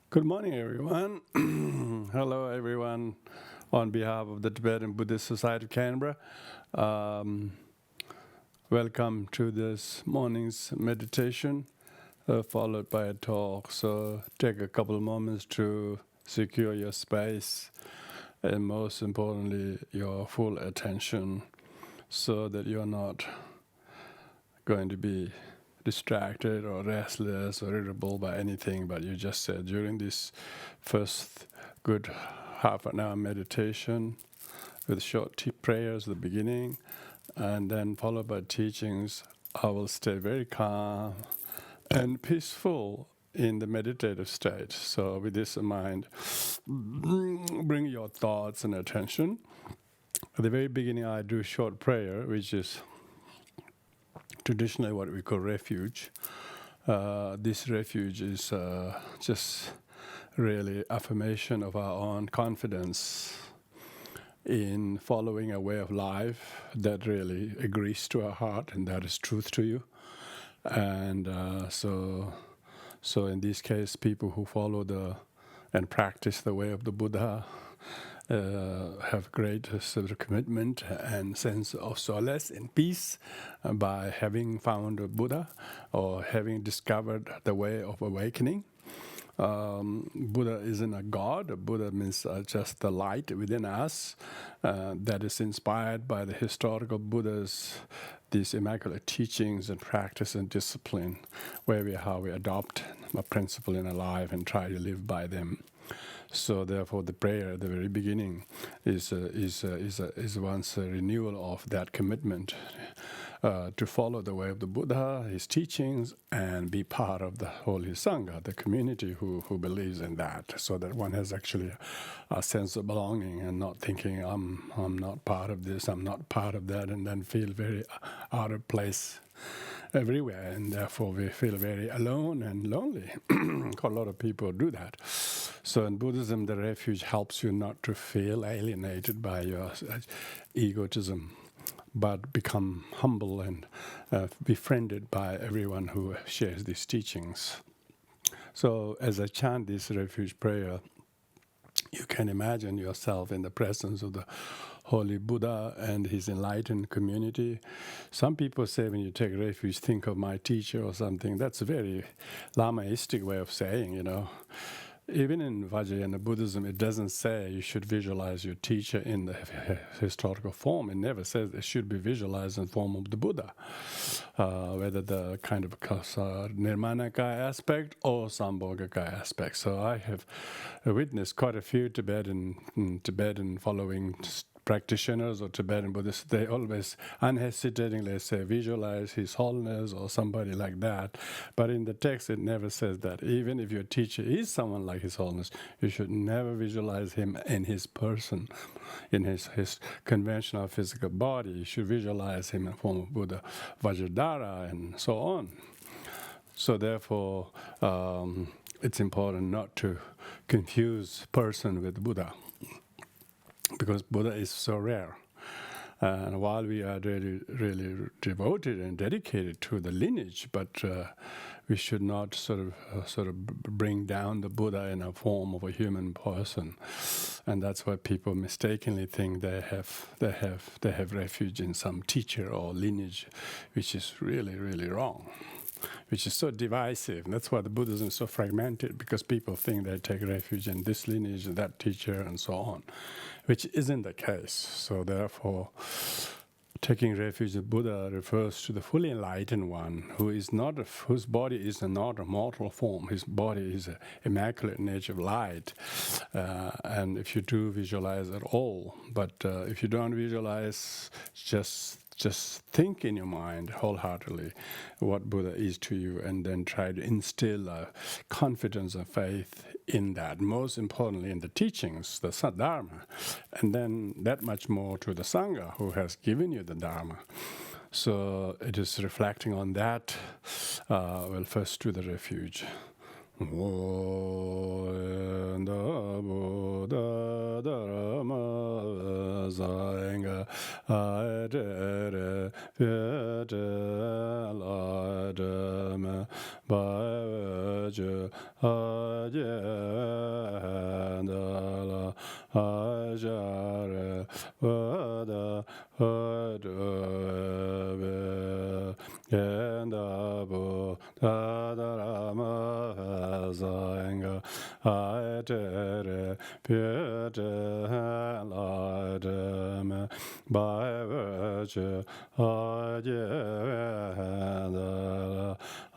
Good morning, everyone. Hello, everyone. On behalf of the Tibetan Buddhist Society of Canberra, um, welcome to this morning's meditation, followed by a talk. So take a couple of moments to secure your space and, most importantly, your full attention so that you're not going to be distracted or restless or irritable by anything, but you just said during this first good half an hour meditation with short prayers at the beginning and then followed by teachings, I will stay very calm and peaceful in the meditative state. So with this in mind, bring your thoughts and attention. At the very beginning, I do short prayer, which is traditionally what we call refuge. This refuge is just really affirmation of our own confidence in following a way of life that really agrees to our heart and that is truth to you. And so in this case, people who follow and practice the way of the Buddha have great sort of commitment and sense of solace and peace by having found a Buddha or having discovered the way of awakening. Buddha isn't a god. Buddha means just the light within us that is inspired by the historical Buddhas, these immaculate teachings and practice and discipline, how we adopt a principle in our life and try to live by them. So therefore, the prayer at the very beginning is once a renewal of that commitment to follow the way of the Buddha, his teachings, and be part of the Holy Sangha, the community who believes in that, so that one has actually a sense of belonging and not thinking, I'm not part of this, I'm not part of that, and then feel very out of place everywhere, and therefore we feel very alone and lonely. A lot of people do that. So in Buddhism, the refuge helps you not to feel alienated by your egotism, but become humble and befriended by everyone who shares these teachings. So as I chant this refuge prayer, you can imagine yourself in the presence of the Holy Buddha and his enlightened community. Some people say when you take refuge, think of my teacher or something. That's a very Lamaistic way of saying, Even in Vajrayana Buddhism, it doesn't say you should visualize your teacher in the historical form. It never says it should be visualized in the form of the Buddha, whether the kind of Nirmanakaya aspect or Sambhogakaya aspect. So I have witnessed quite a few Tibetan following practitioners or Tibetan Buddhists, they always unhesitatingly say, visualize His Holiness or somebody like that. But in the text, it never says that. Even if your teacher is someone like His Holiness, you should never visualize him in his person, in his conventional physical body. You should visualize him in the form of Buddha, Vajradhara, and so on. So therefore, it's important not to confuse person with Buddha, because Buddha is so rare. And while we are really, really devoted and dedicated to the lineage, but we should not sort of bring down the Buddha in a form of a human person. And that's why people mistakenly think they have refuge in some teacher or lineage, which is really, really wrong, which is so divisive. And that's why the Buddhism is so fragmented, because people think they take refuge in this lineage and that teacher and so on, which isn't the case. So therefore, taking refuge in Buddha refers to the fully enlightened one, whose body is not a mortal form. His body is an immaculate nature of light. And if you do visualize at all, but if you don't visualize, just think in your mind wholeheartedly what Buddha is to you, and then try to instill a confidence and faith in that. Most importantly, in the teachings, the Dharma, and then that much more to the Sangha who has given you the Dharma. So it is reflecting on that. First to the refuge. Buddha Dharma Sangha Adere Vyete Ladame Bhaja by virtue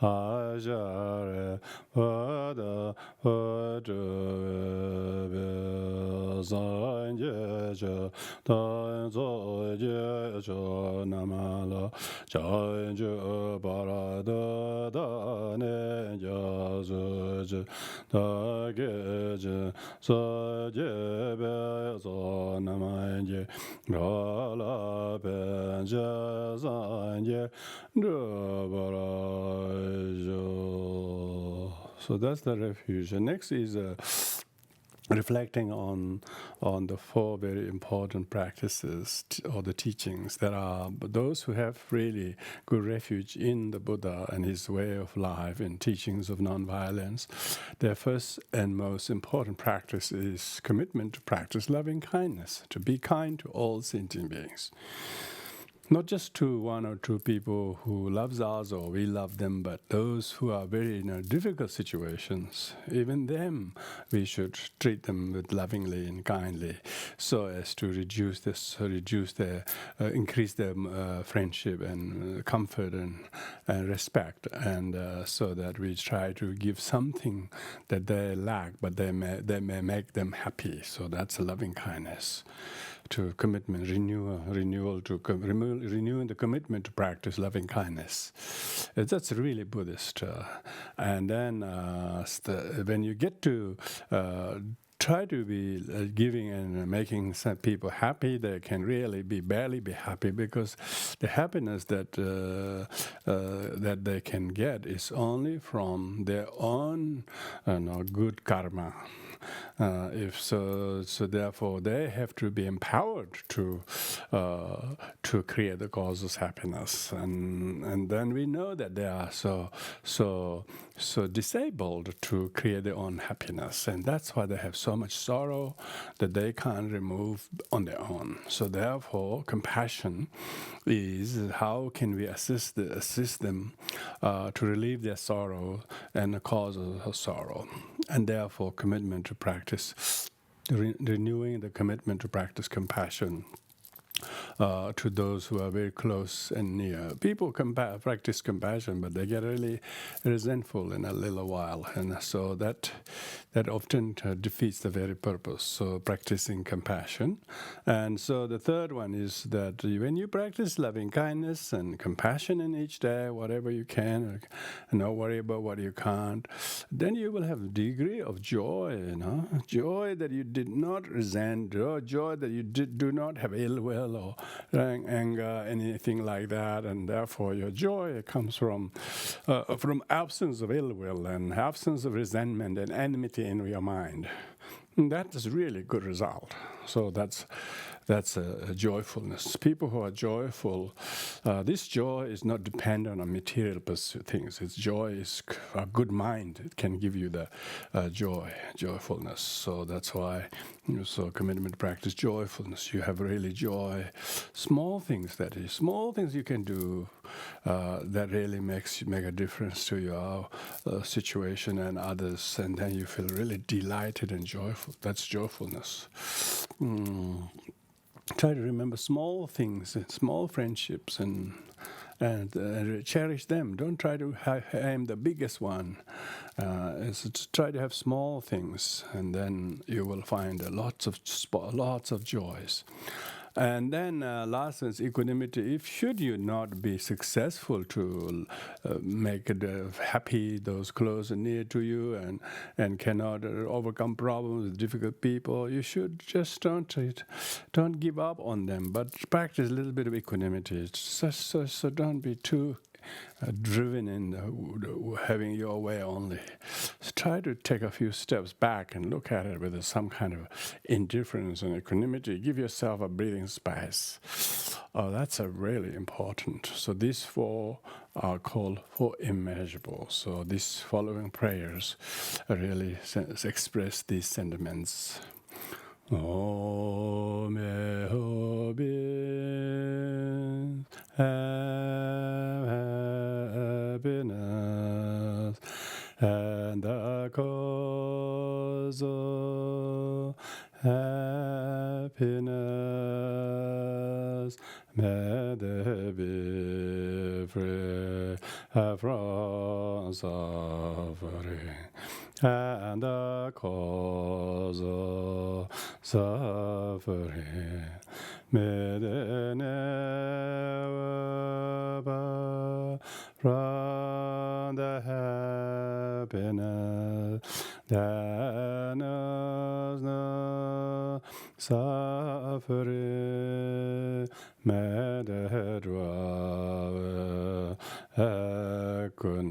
Ajare Vada Sanje Tanzo Jejo Namala Janju Parada Dane Jazuj Dageje Sajebe Zonamanje Gala Benja Zanje So that's the refuge. And next is reflecting on the four very important practices or the teachings. There are those who have really good refuge in the Buddha and his way of life and teachings of nonviolence. Their first and most important practice is commitment to practice loving kindness, to be kind to all sentient beings. Not just to one or two people who loves us or we love them, but those who are very in difficult situations, even them, we should treat them with lovingly and kindly, so as to increase their friendship and comfort and respect, and so that we try to give something that they lack, but they may make them happy. So that's a loving kindness. To commitment, renewing the commitment to practice loving kindness. That's really Buddhist. And then when you get to try to be giving and making some people happy, they can really barely be happy, because the happiness that that they can get is only from their own good karma. So therefore they have to be empowered to create the causes happiness, and then we know that they are so disabled to create their own happiness, and that's why they have so much sorrow that they can't remove on their own. So therefore, compassion is how can we assist them to relieve their sorrow and the causes of sorrow, and therefore commitment to practice, renewing the commitment to practice compassion to those who are very close and near. People practice compassion, but they get really resentful in a little while, and so that often defeats the very purpose. So practicing compassion. And so the third one is that when you practice loving kindness and compassion in each day, whatever you can, and not worry about what you can't, then you will have a degree of joy, joy that you did not resent, joy that you do not have ill will or anger, anything like that, and therefore your joy comes from absence of ill will and absence of resentment and enmity in your mind. And that is really good result. So that's a joyfulness. People who are joyful, this joy is not dependent on material things. Its joy is a good mind. It can give you the joyfulness. So that's why commitment to practice joyfulness. You have really joy. Small things you can do that really make a difference to your situation and others, and then you feel really delighted and joyful. That's joyfulness. Try to remember small things, small friendships, and cherish them. Don't try to aim the biggest one. Try to have small things, and then you will find lots of joys. And then last is equanimity. Should you not be successful to make happy those close and near to you, and cannot overcome problems with difficult people, you should just don't give up on them, but practice a little bit of equanimity. So don't be too driven in having your way only. So try to take a few steps back and look at it with some kind of indifference and equanimity. Give yourself a breathing space. Oh, that's a really important. So these four are called four immeasurables. So these following prayers really express these sentiments. Om happiness, and the cause of happiness, may they be free from suffering, and the cause of suffering, may they never part from the happiness that knows no suffering, may they dwell equanimity,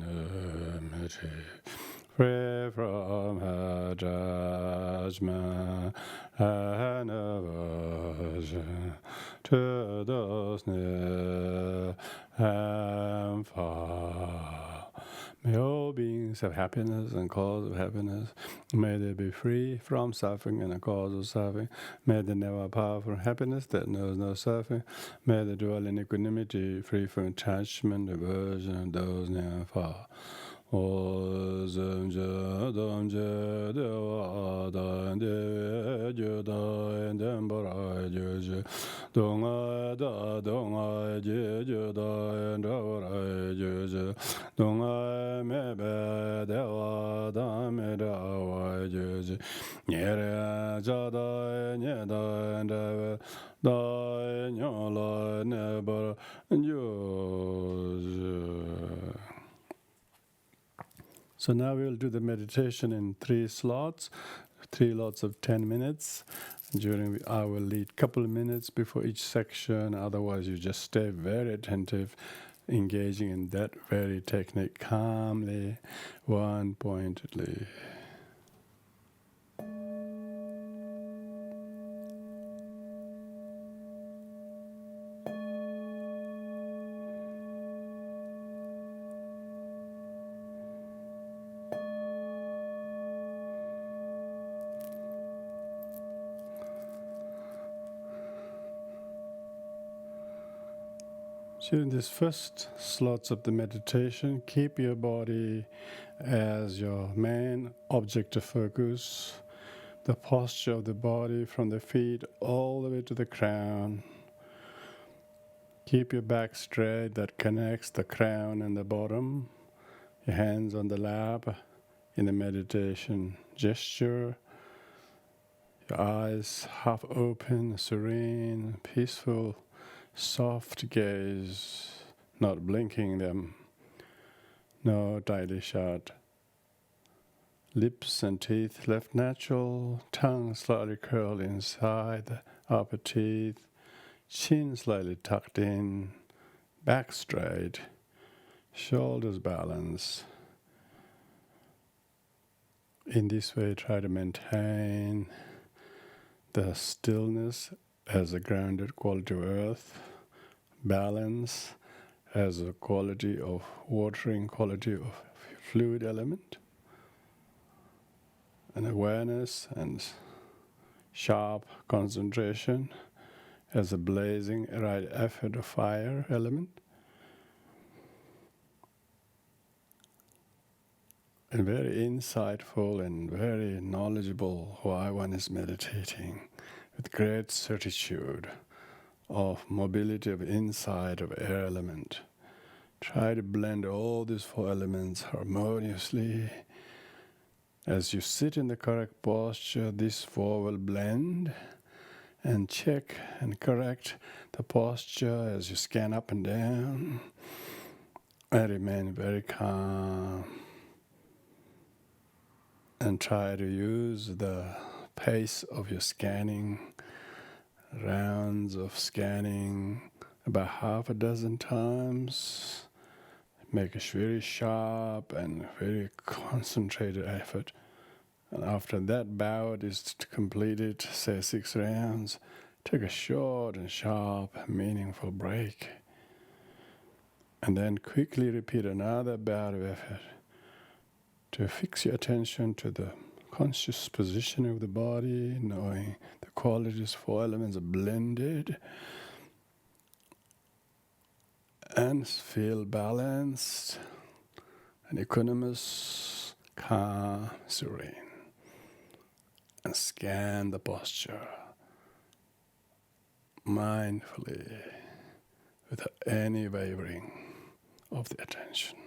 free from her judgment and aversion to those near and far. May all beings have happiness and cause of happiness. May they be free from suffering and the cause of suffering. May they never part from happiness that knows no suffering. May they dwell in equanimity, free from attachment, aversion, and those near and far. Ozam jadam jadawa dan de juda and bara juju donga da donga juda and bara juju donga mebe dewa da me da juju nyere jada nyeda and da nyola never juju. So now we'll do the meditation in 3 slots, 3 lots of 10 minutes. During I will lead a couple of minutes before each section. Otherwise, you just stay very attentive, engaging in that very technique calmly, one-pointedly. During this first slots of the meditation, keep your body as your main object of focus, the posture of the body from the feet all the way to the crown. Keep your back straight, that connects the crown and the bottom. Your hands on the lap in the meditation gesture. Your eyes half open, serene, peaceful. Soft gaze, not blinking them, no tightly shut. Lips and teeth left natural, tongue slightly curled inside the upper teeth, chin slightly tucked in, back straight, shoulders balanced. In this way, try to maintain the stillness as a grounded quality of earth, balance as a quality of watering, quality of fluid element, and awareness and sharp concentration as a blazing right effort of fire element. And very insightful and very knowledgeable why one is meditating, with great certitude of mobility of insight of air element. Try to blend all these 4 elements harmoniously. As you sit in the correct posture, these 4 will blend, and check and correct the posture as you scan up and down, and remain very calm. And try to use the pace of your scanning, rounds of scanning, about half a dozen times make a very sharp and very concentrated effort. And after that bout is completed, say 6 rounds, take a short and sharp, meaningful break. And then quickly repeat another bout of effort to fix your attention to the conscious positioning of the body, knowing the qualities, 4 elements are blended, and feel balanced and equanimous, calm, serene. And scan the posture mindfully without any wavering of the attention.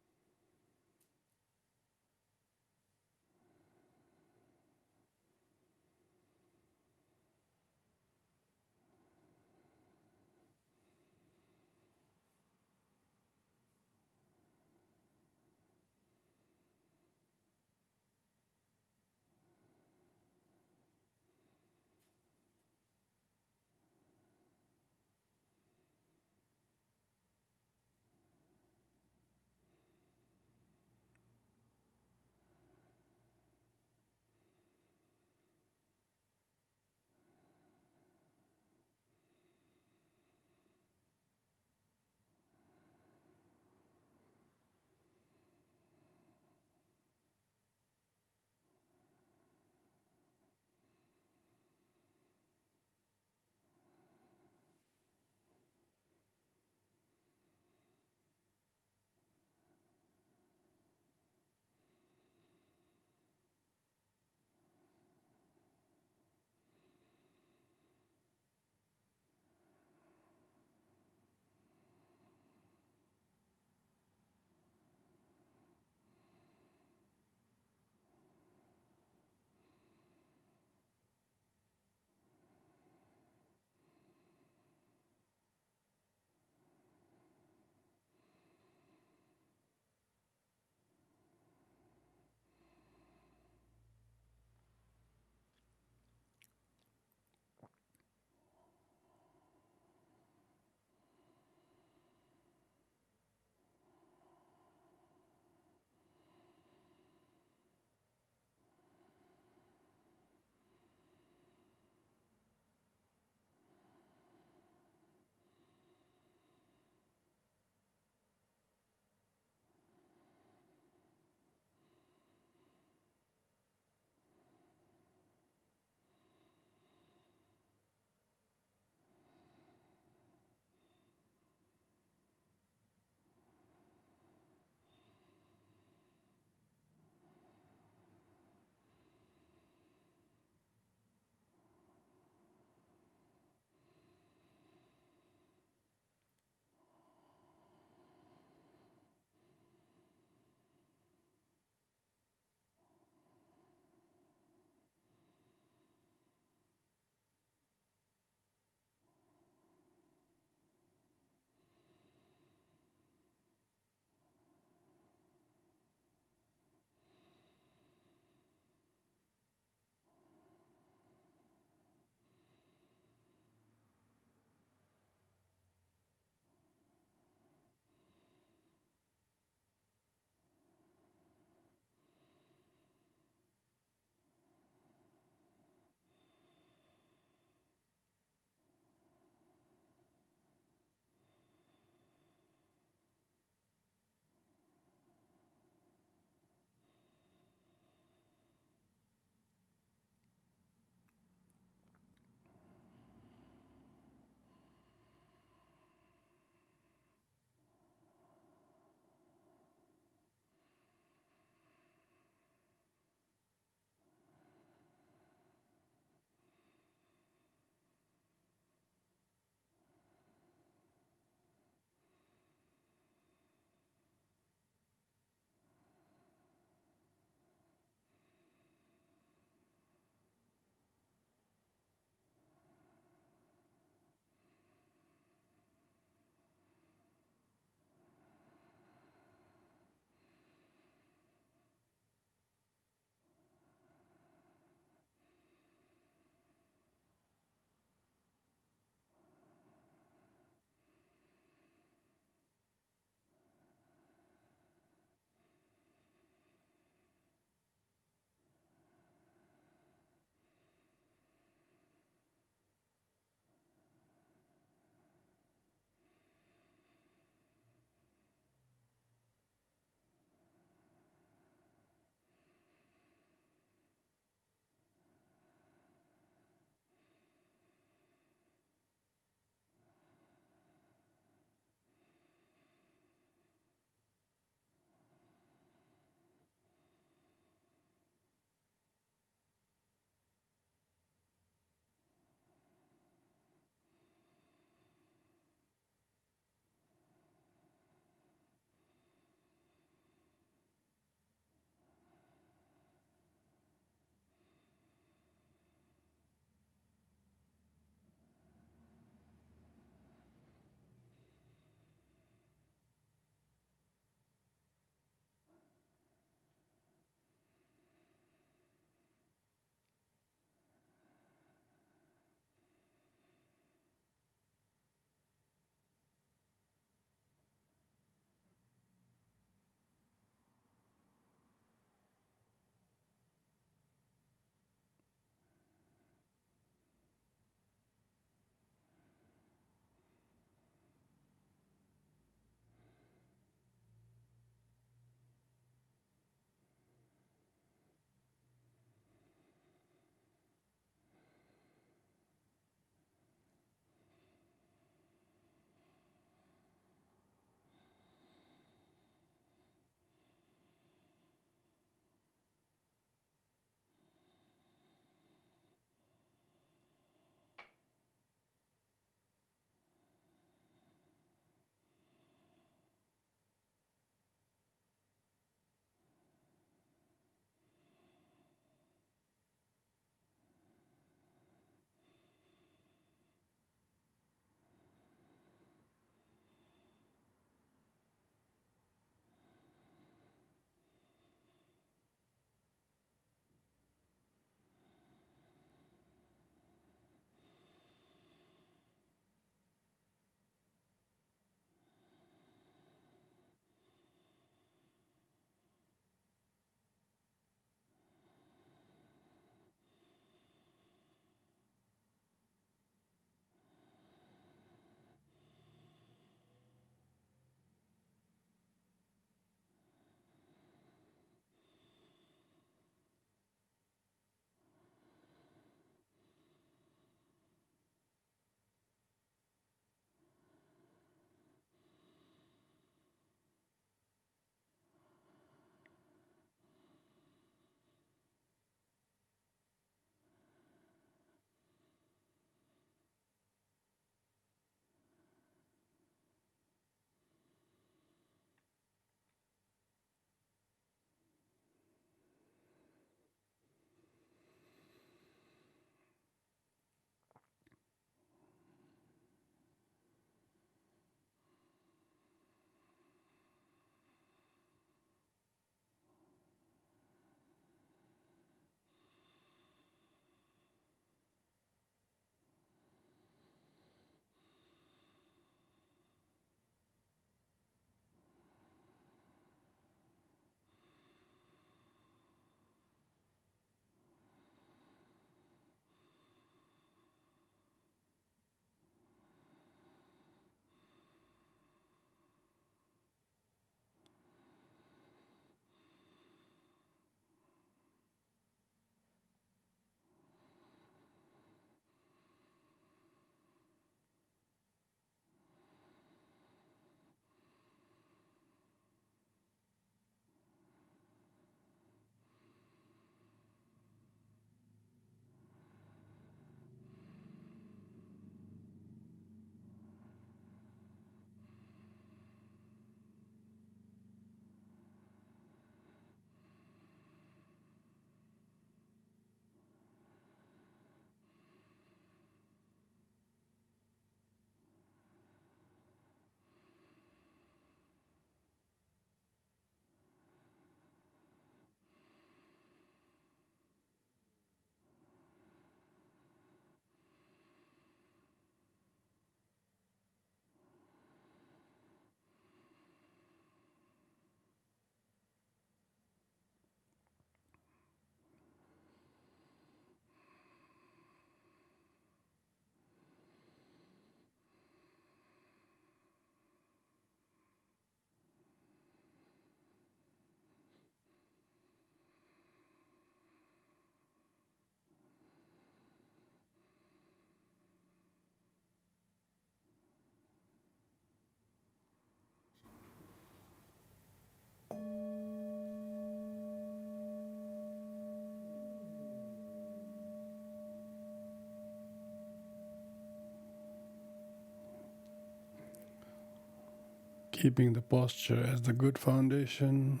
Keeping the posture as the good foundation,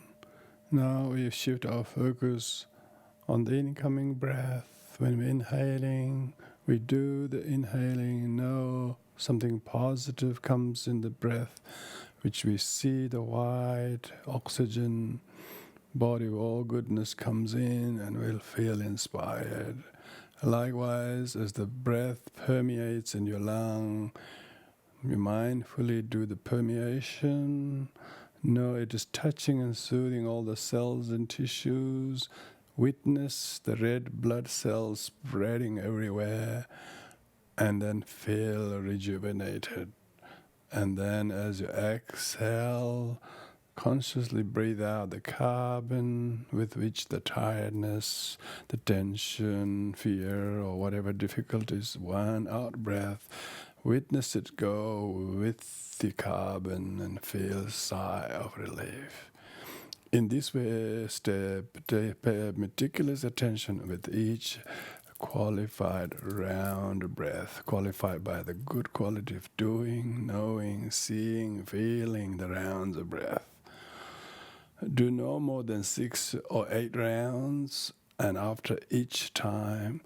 now we shift our focus on the incoming breath. When we're inhaling, we do the inhaling, know something positive comes in the breath, which we see the white oxygen, body of all goodness comes in, and we'll feel inspired. Likewise, as the breath permeates in your lung, you mindfully do the permeation. Know it is touching and soothing all the cells and tissues. Witness the red blood cells spreading everywhere, and then feel rejuvenated. And then as you exhale, consciously breathe out the carbon with which the tiredness, the tension, fear, or whatever difficulties, one out breath, witness it go with the carbon and feel a sigh of relief. In this way, pay meticulous attention with each qualified round breath, qualified by the good quality of doing, knowing, seeing, feeling the rounds of breath. Do no more than 6 or 8 rounds, and after each time,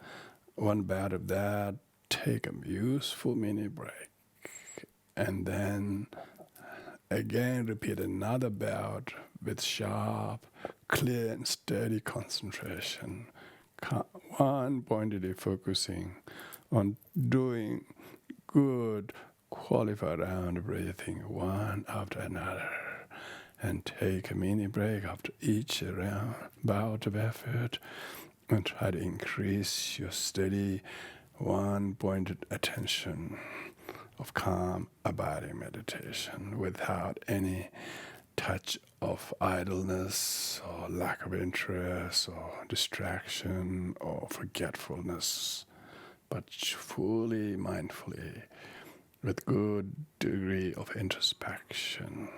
one bout of that, take a useful mini break. And then again repeat another bout with sharp, clear and steady concentration. One pointedly focusing on doing good, qualified round breathing one after another. And take a mini break after each round, bout of effort, and try to increase your steady, one-pointed attention of calm, abiding meditation without any touch of idleness or lack of interest or distraction or forgetfulness, but fully mindfully with good degree of introspection.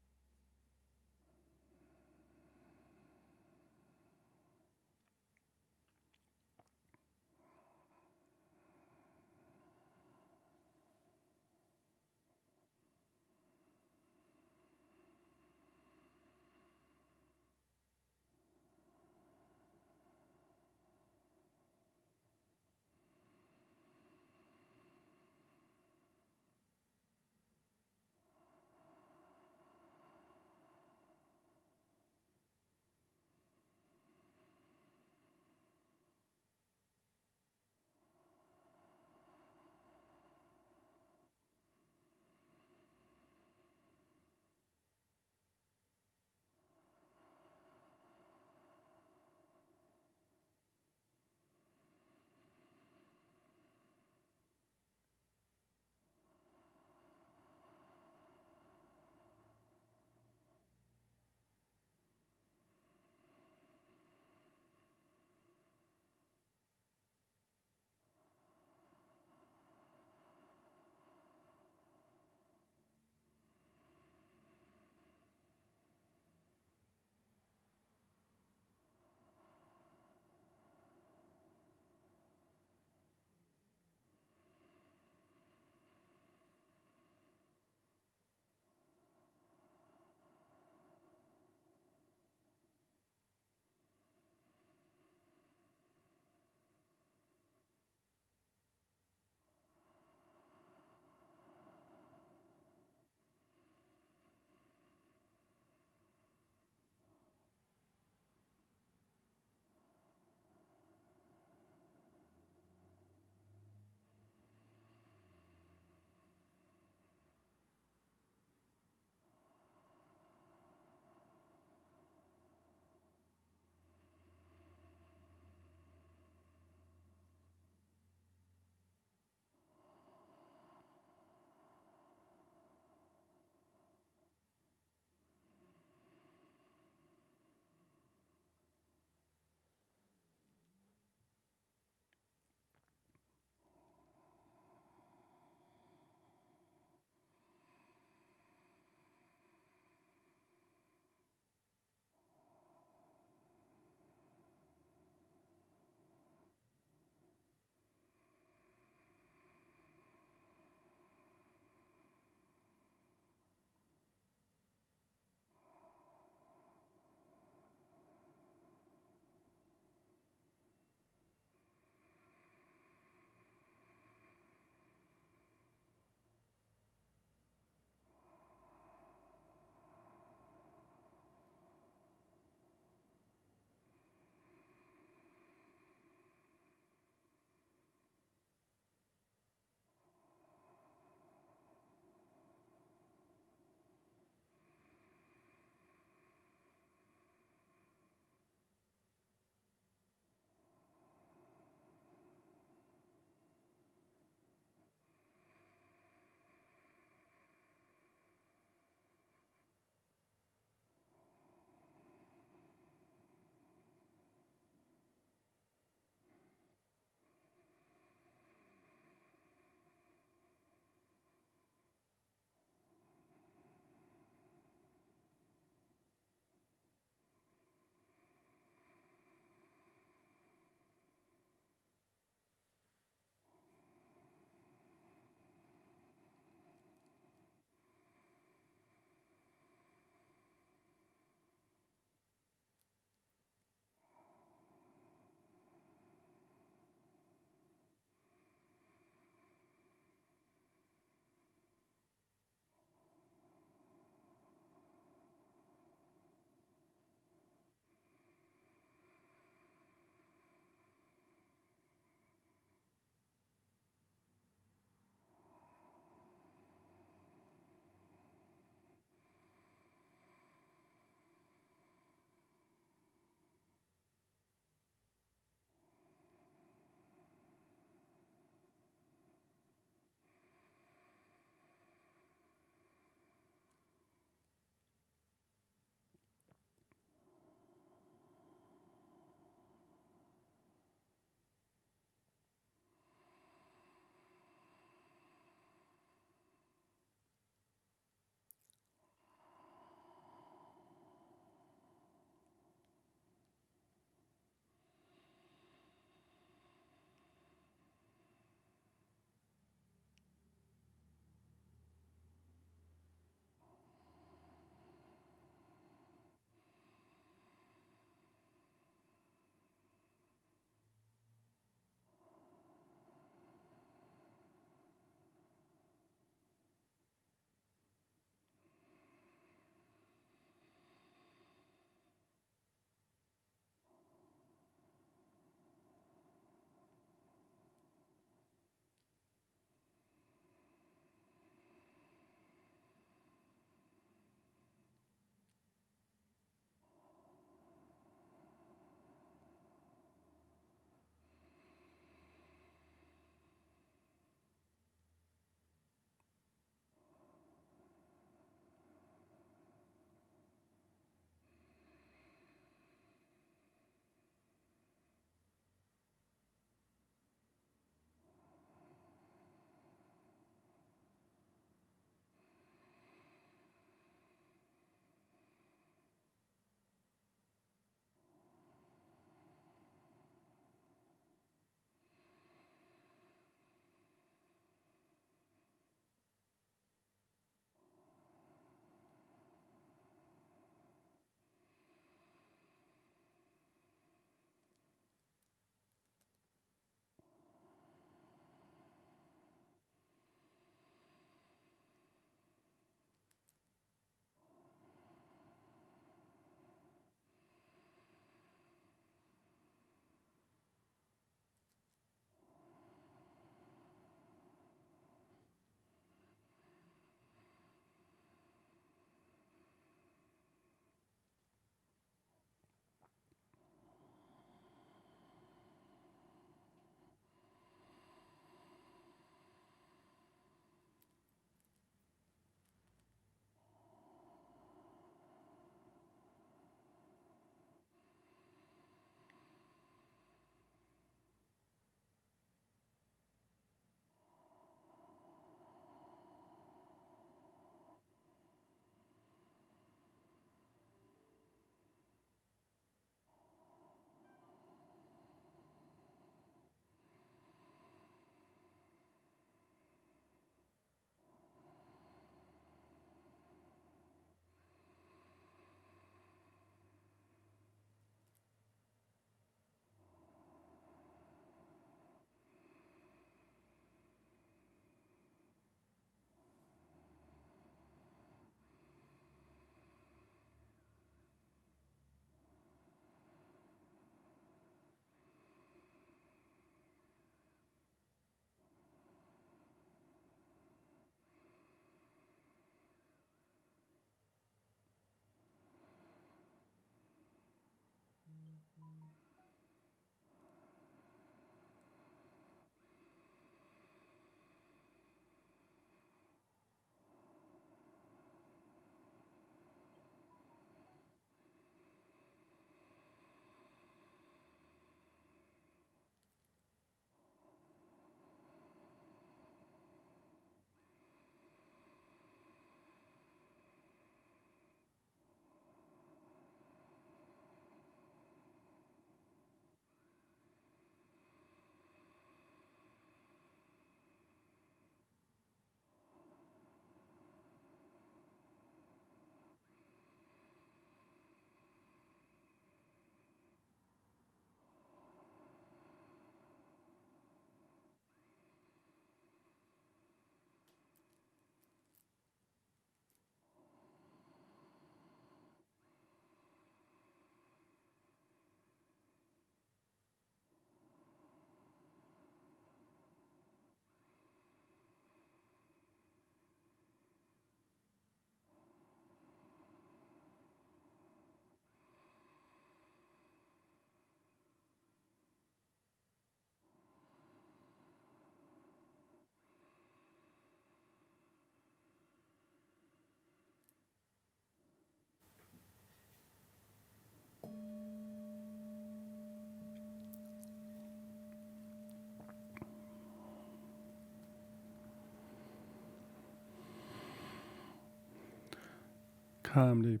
calmly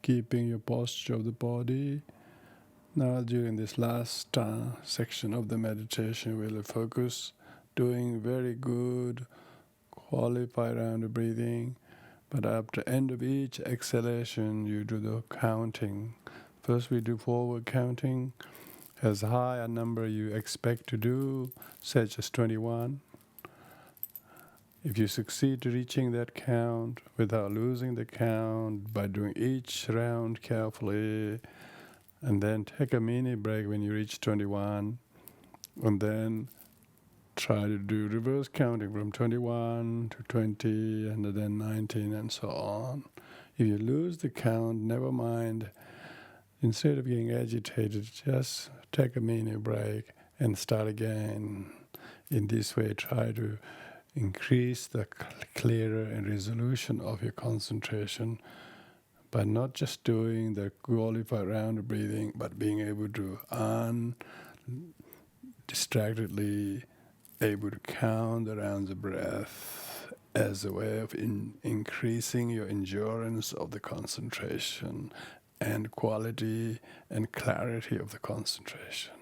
keeping your posture of the body. Now during this last section of the meditation, we'll focus doing very good qualified round of breathing. But after end of each exhalation, you do the counting. First we do forward counting, as high a number you expect to do, such as 21. If you succeed to reaching that count without losing the count by doing each round carefully, and then take a mini break when you reach 21, and then try to do reverse counting from 21 to 20 and then 19 and so on. If you lose the count, never mind. Instead of getting agitated, just take a mini break and start again. In this way, try to increase the clearer and resolution of your concentration by not just doing the qualified round of breathing, but being able to undistractedly able to count the rounds of breath as a way of increasing your endurance of the concentration and quality and clarity of the concentration.